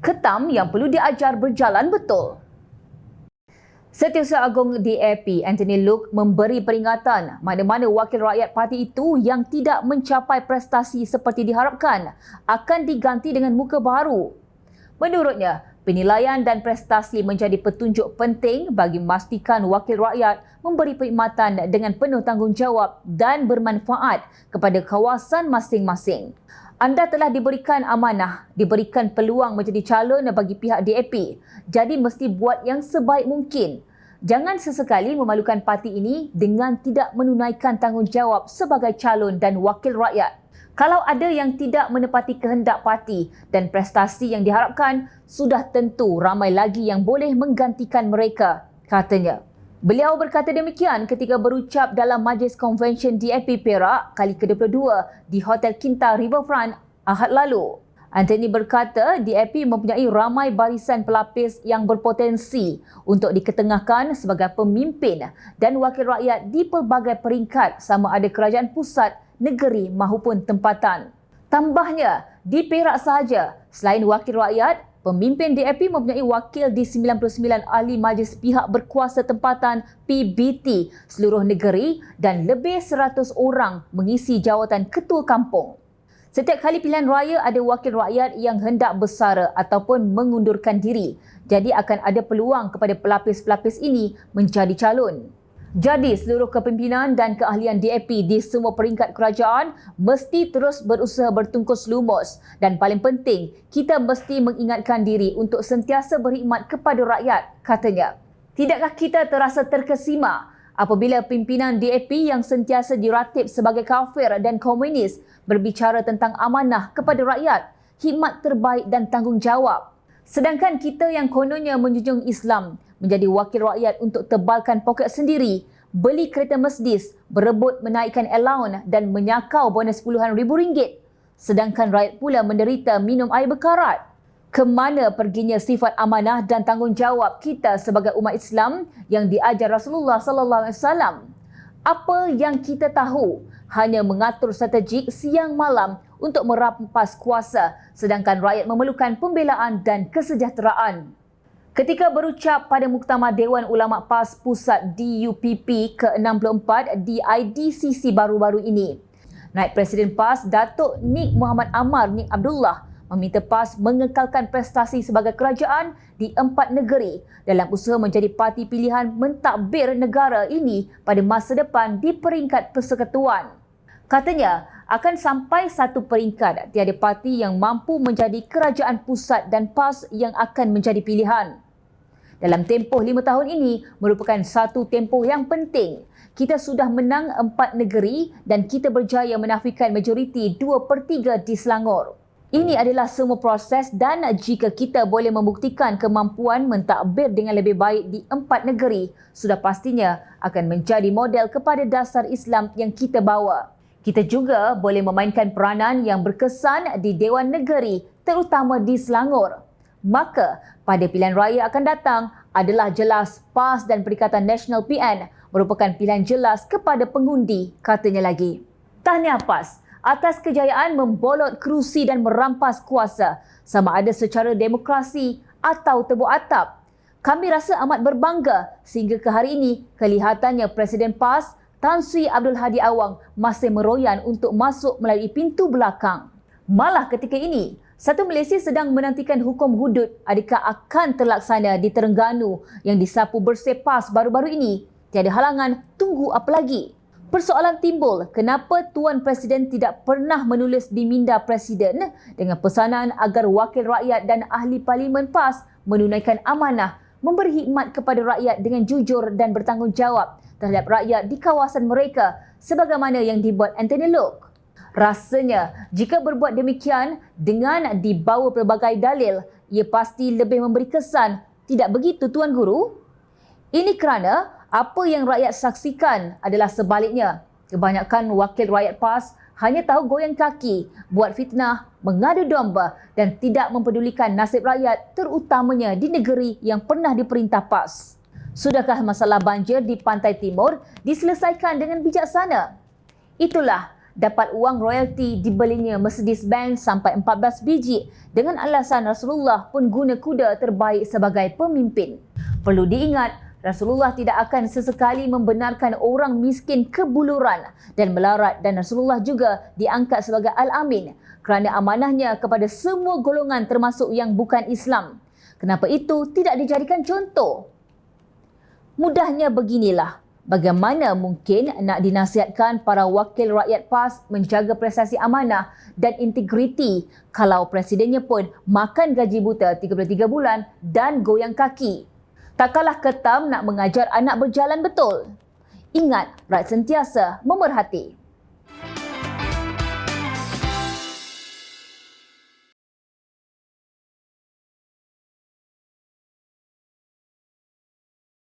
ketam yang perlu diajar berjalan betul. Setiausaha Agung DAP Anthony Loke memberi peringatan mana-mana wakil rakyat parti itu yang tidak mencapai prestasi seperti diharapkan akan diganti dengan muka baru. Menurutnya, penilaian dan prestasi menjadi petunjuk penting bagi memastikan wakil rakyat memberi perkhidmatan dengan penuh tanggungjawab dan bermanfaat kepada kawasan masing-masing. Anda telah diberikan amanah, diberikan peluang menjadi calon bagi pihak DAP. Jadi mesti buat yang sebaik mungkin. Jangan sesekali memalukan parti ini dengan tidak menunaikan tanggungjawab sebagai calon dan wakil rakyat. Kalau ada yang tidak menepati kehendak parti dan prestasi yang diharapkan, sudah tentu ramai lagi yang boleh menggantikan mereka, katanya. Beliau berkata demikian ketika berucap dalam Majlis Konvensyen DAP Perak kali ke-22 di Hotel Kinta Riverfront Ahad lalu. Anthony berkata DAP mempunyai ramai barisan pelapis yang berpotensi untuk diketengahkan sebagai pemimpin dan wakil rakyat di pelbagai peringkat sama ada kerajaan pusat, negeri maupun tempatan. Tambahnya, di Perak sahaja, selain wakil rakyat, pemimpin DAP mempunyai wakil di 99 ahli majlis pihak berkuasa tempatan PBT seluruh negeri dan lebih 100 orang mengisi jawatan ketua kampung. Setiap kali pilihan raya ada wakil rakyat yang hendak bersara ataupun mengundurkan diri. Jadi akan ada peluang kepada pelapis-pelapis ini menjadi calon. Jadi seluruh kepimpinan dan keahlian DAP di semua peringkat kerajaan mesti terus berusaha bertungkus lumus dan paling penting kita mesti mengingatkan diri untuk sentiasa berkhidmat kepada rakyat, katanya. Tidakkah kita terasa terkesima apabila pimpinan DAP yang sentiasa diratib sebagai kafir dan komunis berbicara tentang amanah kepada rakyat, khidmat terbaik dan tanggungjawab. Sedangkan kita yang kononnya menjunjung Islam menjadi wakil rakyat untuk tebalkan poket sendiri, beli kereta Mercedes, berebut menaikkan allowance dan menyakau bonus puluhan ribu ringgit. Sedangkan rakyat pula menderita minum air berkarat. Kemana perginya sifat amanah dan tanggungjawab kita sebagai umat Islam yang diajar Rasulullah sallallahu alaihi wasallam? Apa yang kita tahu hanya mengatur strategik siang malam untuk merampas kuasa sedangkan rakyat memerlukan pembelaan dan kesejahteraan. Ketika berucap pada Muktamar Dewan Ulama PAS Pusat DUPP ke-64 di IDCC baru-baru ini, Naib Presiden PAS Datuk Nik Muhammad Amar Nik Abdullah meminta PAS mengekalkan prestasi sebagai kerajaan di 4 negeri dalam usaha menjadi parti pilihan mentadbir negara ini pada masa depan di peringkat persekutuan. Katanya, akan sampai satu peringkat tiada parti yang mampu menjadi kerajaan pusat dan PAS yang akan menjadi pilihan. Dalam tempoh 5 tahun ini merupakan satu tempoh yang penting. Kita sudah menang 4 negeri dan kita berjaya menafikan majoriti 2/3 di Selangor. Ini adalah semua proses dan jika kita boleh membuktikan kemampuan mentadbir dengan lebih baik di 4 negeri, sudah pastinya akan menjadi model kepada dasar Islam yang kita bawa. Kita juga boleh memainkan peranan yang berkesan di Dewan Negeri, terutama di Selangor. Maka, pada pilihan raya akan datang adalah jelas PAS dan Perikatan Nasional PN merupakan pilihan jelas kepada pengundi, katanya lagi. Tahniah PAS atas kejayaan membolot kerusi dan merampas kuasa, sama ada secara demokrasi atau tebuk atap. Kami rasa amat berbangga sehingga ke hari ini kelihatannya Presiden PAS Tan Sri Abdul Hadi Awang masih meroyan untuk masuk melalui pintu belakang. Malah ketika ini, satu Malaysia sedang menantikan hukum hudud adakah akan terlaksana di Terengganu yang disapu bersih PAS baru-baru ini. Tiada halangan, tunggu apa lagi? Persoalan timbul, kenapa Tuan Presiden tidak pernah menulis di minda Presiden dengan pesanan agar wakil rakyat dan ahli parlimen PAS menunaikan amanah, memberi khidmat kepada rakyat dengan jujur dan bertanggungjawab terhadap rakyat di kawasan mereka sebagaimana yang dibuat Anthony Loke. Rasanya, jika berbuat demikian dengan dibawa pelbagai dalil, ia pasti lebih memberi kesan, tidak begitu Tuan Guru? Ini kerana apa yang rakyat saksikan adalah sebaliknya. Kebanyakan wakil rakyat PAS hanya tahu goyang kaki, buat fitnah, mengadu domba dan tidak mempedulikan nasib rakyat terutamanya di negeri yang pernah diperintah PAS. Sudahkah masalah banjir di Pantai Timur diselesaikan dengan bijaksana? Itulah dapat wang royalti dibelinya Mercedes-Benz sampai 14 biji dengan alasan Rasulullah pun guna kuda terbaik sebagai pemimpin. Perlu diingat, Rasulullah tidak akan sesekali membenarkan orang miskin kebuluran dan melarat, dan Rasulullah juga diangkat sebagai Al-Amin kerana amanahnya kepada semua golongan termasuk yang bukan Islam. Kenapa itu tidak dijadikan contoh? Mudahnya beginilah. Bagaimana mungkin nak dinasihatkan para wakil rakyat PAS menjaga prestasi amanah dan integriti kalau presidennya pun makan gaji buta 33 bulan dan goyang kaki? Tak kalah ketam nak mengajar anak berjalan betul. Ingat, rakyat sentiasa memerhati.